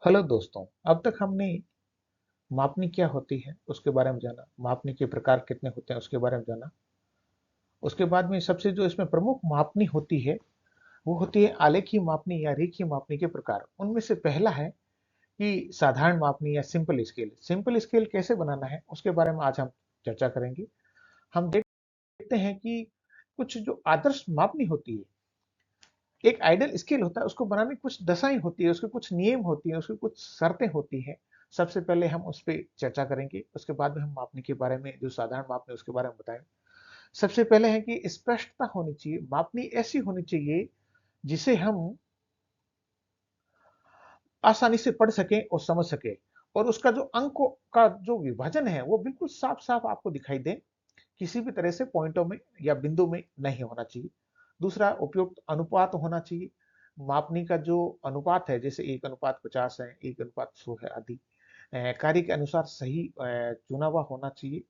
Hello दोस्तों। अब तक हमने मापनी क्या होती है उसके बारे में जाना, मापनी के प्रकार कितने होते हैं उसके बारे में जाना। उसके बाद में सबसे जो इसमें प्रमुख मापनी होती है वो होती है आलेखी मापनी या रेखीय मापनी के प्रकार। उनमें से पहला है कि साधारण मापनी या सिंपल स्केल। सिंपल स्केल कैसे बनाना है उसके बारे में आज हम चर्चा करेंगे। हम देखते हैं कि कुछ जो आदर्श मापनी होती है, एक आइडियल स्केल होता है, उसको बनाने की कुछ दशाएं होती है, उसके कुछ नियम होती है, उसकी कुछ शर्तें होती है। सबसे पहले हम उस पर चर्चा करेंगे, उसके बाद में हम मापने के बारे में, जो साधारण मापने उसके बारे में बताएंगे। सबसे पहले है कि स्पष्टता होनी चाहिए। मापनी ऐसी होनी चाहिए जिसे हम आसानी से पढ़ सकें और समझ सकें, और उसका जो अंकों का जो विभाजन है वो बिल्कुल साफ साफ आपको दिखाई दे, किसी भी तरह से पॉइंटों में या बिंदु में नहीं होना चाहिए। दूसरा, उपयुक्त अनुपात होना चाहिए। मापनी का जो अनुपात है, जैसे 1:50 है, 1:100 है आदि, कार्य के अनुसार सही चुना हुआ होना चाहिए,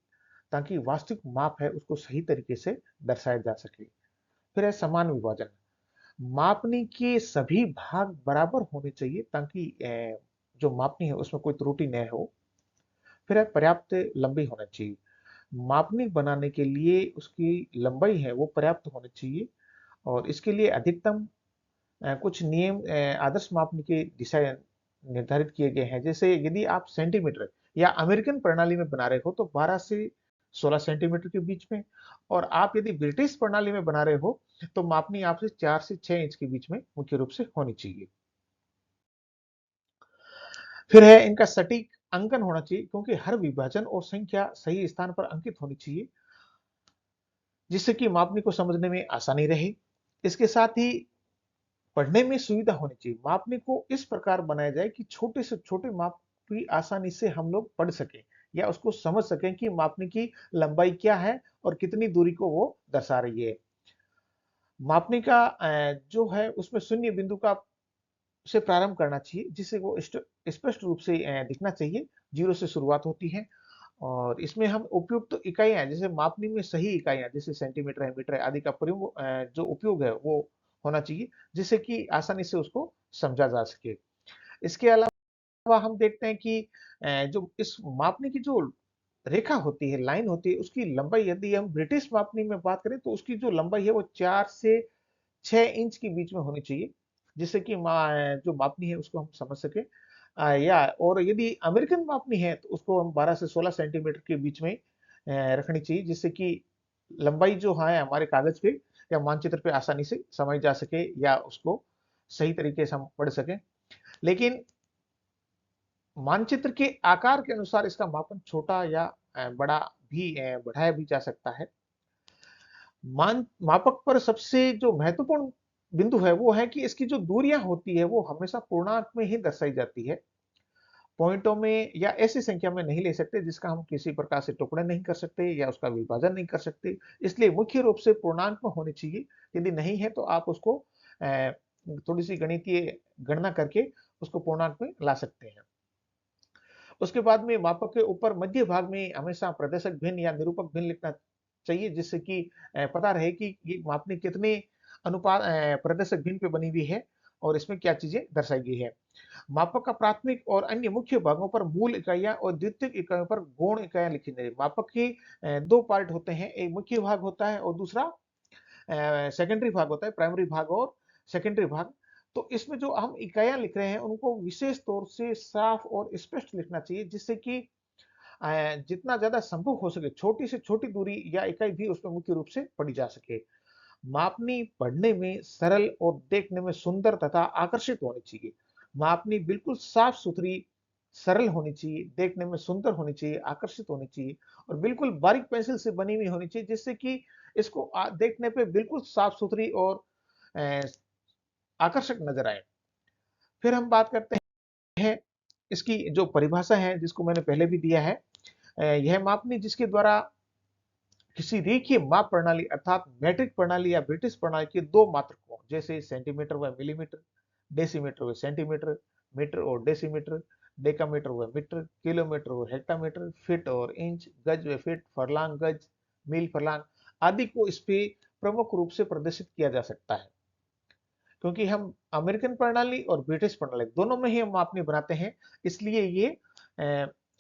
ताकि वास्तविक माप है उसको सही तरीके से दर्शाया जा सके। फिर है समान विभाजन। मापनी के सभी भाग बराबर होने चाहिए, ताकि जो मापनी है उसमें कोई त्रुटि न हो। फिर है पर्याप्त लंबी होना चाहिए। मापनी बनाने के लिए उसकी लंबाई है वो पर्याप्त होनी चाहिए, और इसके लिए अधिकतम कुछ नियम आदर्श मापनी के दिशा निर्धारित किए गए हैं। जैसे यदि आप सेंटीमीटर या अमेरिकन प्रणाली में बना रहे हो तो 12 से 16 सेंटीमीटर के बीच में, और आप यदि ब्रिटिश प्रणाली में बना रहे हो तो मापनी आपसे 4 से 6 इंच के बीच में मुख्य रूप से होनी चाहिए। फिर है इनका सटीक अंकन होना चाहिए, क्योंकि हर विभाजन और संख्या सही स्थान पर अंकित होनी चाहिए, जिससे कि मापनी को समझने में आसानी रहे। इसके साथ ही पढ़ने में सुविधा होनी चाहिए। मापने को इस प्रकार बनाया जाए कि छोटे से छोटे माप भी आसानी से हम लोग पढ़ सकें, या उसको समझ सकें कि मापने की लंबाई क्या है और कितनी दूरी को वो दर्शा रही है। मापने का जो है उसमें शून्य बिंदु का से प्रारंभ करना चाहिए, जिससे वो स्पष्ट रूप से दिखना चाहिए। जीरो से शुरुआत होती है, और इसमें हम उपयुक्त इकाइयां, जैसे मापनी में सही इकाइयां जैसे सेंटीमीटर है, मीटर है आदि का प्रयोग, जो उपयोग है वो होना चाहिए, जिससे कि आसानी से उसको समझा जा सके। इसके अलावा हम देखते हैं कि जो इस मापने की जो रेखा होती है, लाइन होती है, उसकी लंबाई यदि हम ब्रिटिश मापनी में बात करें तो उसकी जो लंबाई है वो 4 से 6 इंच के बीच में होनी चाहिए, जिससे कि जो मापनी है उसको हम समझ सके। या और यदि अमेरिकन मापनी है तो उसको हम 12 से 16 सेंटीमीटर के बीच में रखनी चाहिए, जिससे कि लंबाई जो है हमारे कागज पे या मानचित्र पे आसानी से समझ जा सके, या उसको सही तरीके से हम पढ़ सकें। लेकिन मानचित्र के आकार के अनुसार इसका मापन छोटा या बड़ा भी बढ़ाया भी जा सकता है। मान मापक पर सबसे जो महत्वपूर्ण बिंदु है वो है कि इसकी जो दूरियां होती है वो हमेशा पूर्णांक में ही दर्शाई जाती है, पॉइंटों में या ऐसी संख्या में नहीं ले सकते जिसका हम किसी प्रकार से टुकड़े नहीं कर सकते या उसका विभाजन नहीं कर सकते। इसलिए मुख्य रूप से पूर्णांक में होनी चाहिए। यदि नहीं है तो आप उसको थोड़ी सी गणितीय गणना करके उसको पूर्णांक में ला सकते हैं। उसके बाद में मापक के ऊपर मध्य भाग में हमेशा प्रदर्शक भिन्न या निरूपक भिन्न लिखना चाहिए, जिससे कि पता रहे कि ये मापनी कितने अनुपात प्रदर्शक भिन्न पे बनी हुई है और इसमें क्या चीजें दर्शाई गई है। मापक का प्राथमिक और अन्य मुख्य भागों पर मूल इकाइयां और द्वितीयक इकाइयों पर गौण इकाइयां लिखी जाए। मापक के दो पार्ट होते हैं, एक मुख्य भाग होता है और दूसरा सेकेंडरी भाग होता है, प्राइमरी भाग और सेकेंडरी भाग। तो इसमें जो हम इकाइयां लिख रहे हैं उनको विशेष तौर से साफ और स्पष्ट लिखना चाहिए, जिससे कि जितना ज्यादा संभव हो सके छोटी से छोटी दूरी या इकाई भी उसमें मुख्य रूप से पढ़ी जा सके। मापनी पढ़ने में सरल और देखने में सुंदर तथा आकर्षित होनी चाहिए। मापनी बिल्कुल साफ सुथरी, सरल होनी चाहिए, देखने में सुंदर होनी चाहिए, आकर्षित होनी चाहिए, और बिल्कुल बारीक पेंसिल से बनी हुई होनी चाहिए, जिससे कि इसको देखने पे बिल्कुल साफ सुथरी और अ, आकर्षक नजर आए। फिर हम बात करते हैं इसकी जो परिभाषा है, जिसको मैंने पहले भी दिया है। यह मापनी जिसके द्वारा किसी रेखीय माप प्रणाली अर्थात मैट्रिक प्रणाली या ब्रिटिश प्रणाली के दो मात्रकों, जैसे सेंटीमीटर व मिलीमीटर, डेसीमीटर व सेंटीमीटर, मीटर और डेसीमीटर, डेकामीटर व मीटर, किलोमीटर व हेक्टामीटर, फीट और इंच, गज व फीट, फरलांग गज, मील फरलांग आदि को इस पे प्रमुख रूप से प्रदर्शित किया जा सकता है। क्योंकि हम अमेरिकन प्रणाली और ब्रिटिश प्रणाली दोनों में ही हम मापनी बनाते हैं, इसलिए ये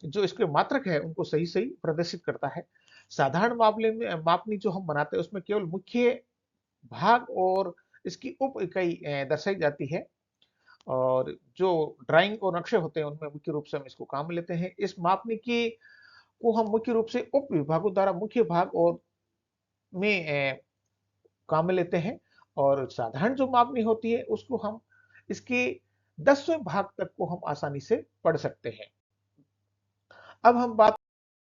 जो इसके मात्रक है उनको सही सही प्रदर्शित करता है। साधारण मामले में मापनी जो हम बनाते हैं उसमें केवल मुख्य भाग और इसकी उप इकाई दर्शाई जाती है, और जो ड्राइंग और नक्शे होते हैं उनमें मुख्य रूप से हम इसको काम में लेते हैं। इस मापनी की को हम मुख्य रूप से उप विभागों द्वारा मुख्य भाग और में काम में लेते हैं, और साधारण जो मापनी होती है उसको हम इसके 10वें भाग तक को हम आसानी से पढ़ सकते हैं। अब हम बात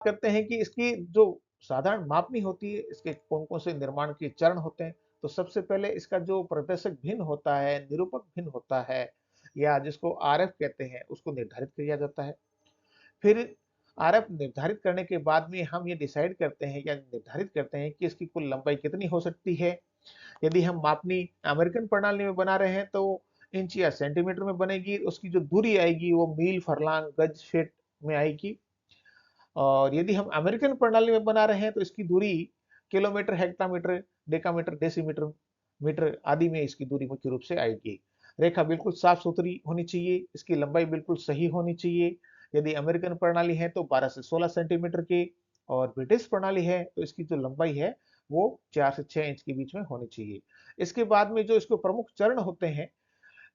करते हैं कि इसकी जो साधारण मापनी होती है इसके कौन-कौन से निर्माण के चरण होते हैं। तो सबसे पहले इसका जो प्रदर्शक भिन्न होता है, निरूपक भिन्न होता है, या जिसको आरएफ कहते हैं, उसको निर्धारित किया जाता है। फिर आरएफ निर्धारित करने के बाद में हम ये डिसाइड करते हैं या निर्धारित करते हैं कि इसकी कुल लंबाई कितनी हो सकती है। यदि हम मापनी अमेरिकन प्रणाली में बना रहे हैं तो इंच या सेंटीमीटर में बनेगी, उसकी जो दूरी आएगी वो मील, फरलांग, गज, फीट में आएगी। और यदि हम अमेरिकन प्रणाली में बना रहे हैं तो इसकी दूरी kilometre, hectometre, decametre, decimetre, metre आदि में इसकी दूरी मुख्य रूप से आएगी। रेखा बिल्कुल साफ सुथरी होनी चाहिए, इसकी लंबाई बिल्कुल सही होनी चाहिए। यदि अमेरिकन प्रणाली है तो 12 से 16 सेंटीमीटर की, और ब्रिटिश प्रणाली है तो इसकी जो लंबाई है वो 4 से 6 इंच के बीच में होनी चाहिए। इसके बाद में जो इसके प्रमुख चरण होते हैं,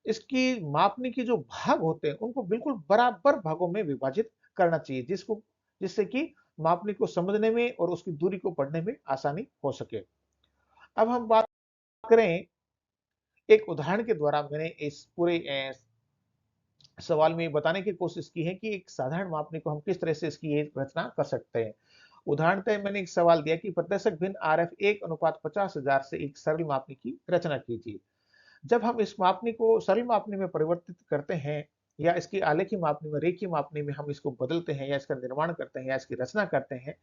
इसकी मापने के जो भाग होते हैं उनको बिल्कुल बराबर भागों में विभाजित करना चाहिए, जिससे कि मापने को समझने में और उसकी दूरी को पढ़ने में आसानी हो सके। अब हम बात करें, एक उदाहरण के द्वारा मैंने इस पूरे सवाल में बताने की कोशिश की है कि एक साधारण मापने को हम किस तरह से इसकी एक रचना कर सकते हैं। उदाहरणतः मैंने एक सवाल दिया कि प्रदर्शक भिन्न आरएफ 1:50,000 से एक सरल मापनी की रचना कीजिए। जब हम इस मापनी को सरल मापनी में परिवर्तित करते हैं, या इसकी आलेखी मापनी में, रेखीय मापनी में हम इसको बदलते हैं या इसका निर्माण करते हैं या इसकी रचना करते हैं,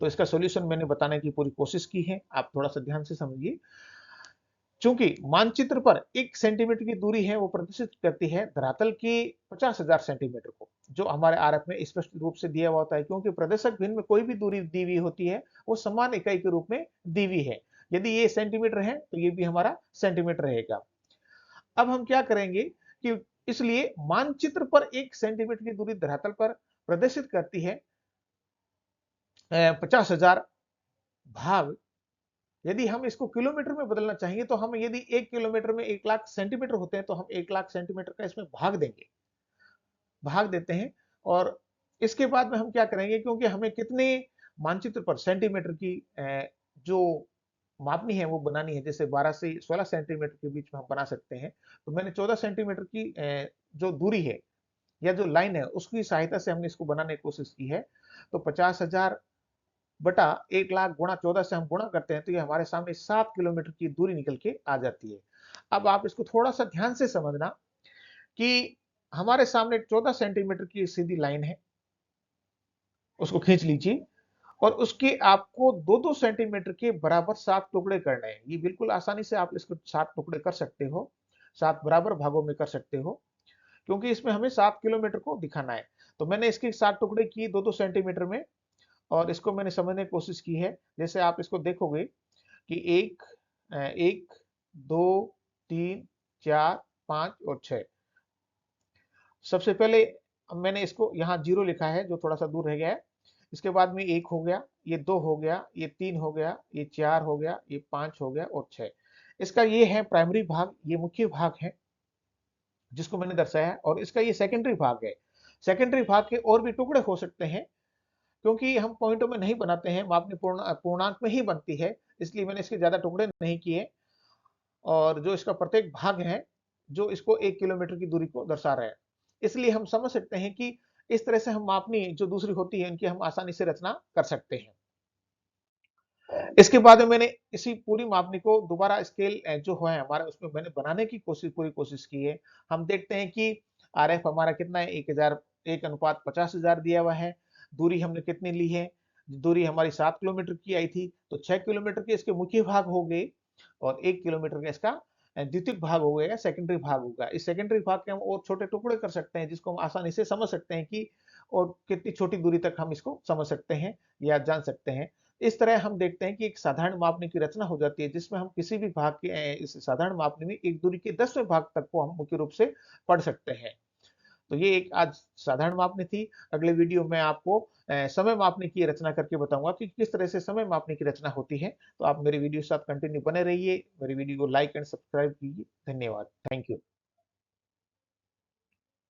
तो इसका सॉल्यूशन मैंने बताने की पूरी कोशिश की है। आप थोड़ा सा ध्यान से समझिए। चूंकि मानचित्र पर 1 सेंटीमीटर की दूरी है वो प्रदर्शित करती है धरातल की 50,000 सेंटीमीटर को, जो हमारे आरेख में स्पष्ट रूप से दिया हुआ होता है, क्योंकि प्रदर्शक भिन्न में कोई भी दूरी दी हुई होती है वो समान इकाई के रूप में दी हुई है। यदि ये सेंटीमीटर है तो ये भी हमारा सेंटीमीटर रहेगा। अब हम क्या करेंगे कि इसलिए मानचित्र पर 1 सेंटीमीटर की दूरी धरातल पर प्रदर्शित करती है 50,000 भाग। यदि हम इसको किलोमीटर में बदलना चाहेंगे तो हम, यदि 1 किलोमीटर में 1 लाख सेंटीमीटर होते हैं तो हम 1 लाख सेंटीमीटर का इसमें भाग देंगे, भाग देते हैं। और इसके बाद में हम क्या करेंगे, क्योंकि हमें कितने मानचित्र पर सेंटीमीटर की जो मापनी है वो बनानी है, जैसे 12 से 16 सेंटीमीटर के बीच में हम बना सकते हैं, तो मैंने 14 सेंटीमीटर की जो दूरी है या जो लाइन है उसकी सहायता से हमने इसको बनाने की कोशिश की है। तो 50,000 बटा 1 लाख गुणा 14 से हम गुणा करते हैं तो ये हमारे सामने 7 किलोमीटर की दूरी निकल के आ जाती है। अब आप इसको थोड़ा सा ध्यान से समझना कि हमारे सामने 14 सेंटीमीटर की सीधी लाइन है, उसको खींच लीजिए, और उसके आपको 2-2 सेंटीमीटर के बराबर 7 टुकड़े करने हैं। ये बिल्कुल आसानी से आप इसको 7 टुकड़े कर सकते हो, 7 बराबर भागों में कर सकते हो, क्योंकि इसमें हमें 7 किलोमीटर को दिखाना है। तो मैंने इसके 7 टुकड़े किए 2-2 सेंटीमीटर में, और इसको मैंने समझने की कोशिश की है। जैसे आप इसको देखोगे कि 1, 2, 3, 4, 5 और 6। सबसे पहले मैंने इसको यहाँ 0 लिखा है जो थोड़ा सा दूर रह गया है। इसके बाद में 1 हो गया, ये 2 हो गया, ये 3 हो गया, ये 4 हो गया, ये 5 हो गया और 6। इसका ये है प्राइमरी भाग, ये मुख्य भाग है जिसको मैंने दर्शाया, और इसका ये सेकेंडरी भाग है। सेकेंडरी भाग के और भी टुकड़े हो सकते हैं, क्योंकि हम पॉइंटों में नहीं बनाते हैं, मापनी पूर्णांक में ही बनती है, इसलिए मैंने इसके ज्यादा टुकड़े नहीं किए। और जो इसका प्रत्येक भाग है जो इसको 1 किलोमीटर की दूरी को दर्शा रहा है, इसलिए हम समझ सकते हैं कि इस तरह से हम मापनी जो दूसरी होती है इनकी हम आसानी से रचना कर सकते हैं। इसके बाद में मैंने इसी पूरी मापनी को दोबारा स्केल जो है हमारा उसमें मैंने बनाने की पूरी कोशिश की है। हम देखते हैं कि आरएफ हमारा कितना है, 1:50,000 दिया हुआ है। दूरी हमने कितनी ली है, दूरी हमारी 7 किलोमीटर की आई थी, तो 6 किलोमीटर के इसके मुख्य भाग हो गए, और 1 किलोमीटर का इसका द्वितीयक भाग हो गया, सेकेंडरी भाग होगा। इस सेकेंडरी भाग के हम और छोटे टुकड़े कर सकते हैं, जिसको हम आसानी से समझ सकते हैं कि और कितनी छोटी दूरी तक हम इसको समझ सकते हैं या जान सकते हैं। इस तरह हम देखते हैं कि एक साधारण मापनी की रचना हो जाती है, जिसमें हम किसी भी भाग के इस साधारण मापनी में एक दूरी के 10वें भाग तक को हम मुख्य रूप से पढ़ सकते हैं। तो ये एक आज साधारण मापनी थी। अगले वीडियो में आपको समय मापनी की रचना करके बताऊंगा कि किस तरह से समय मापनी की रचना होती है। तो आप मेरे वीडियो के साथ कंटिन्यू बने रहिए। मेरे वीडियो को लाइक एंड सब्सक्राइब कीजिए। धन्यवाद। Thank you.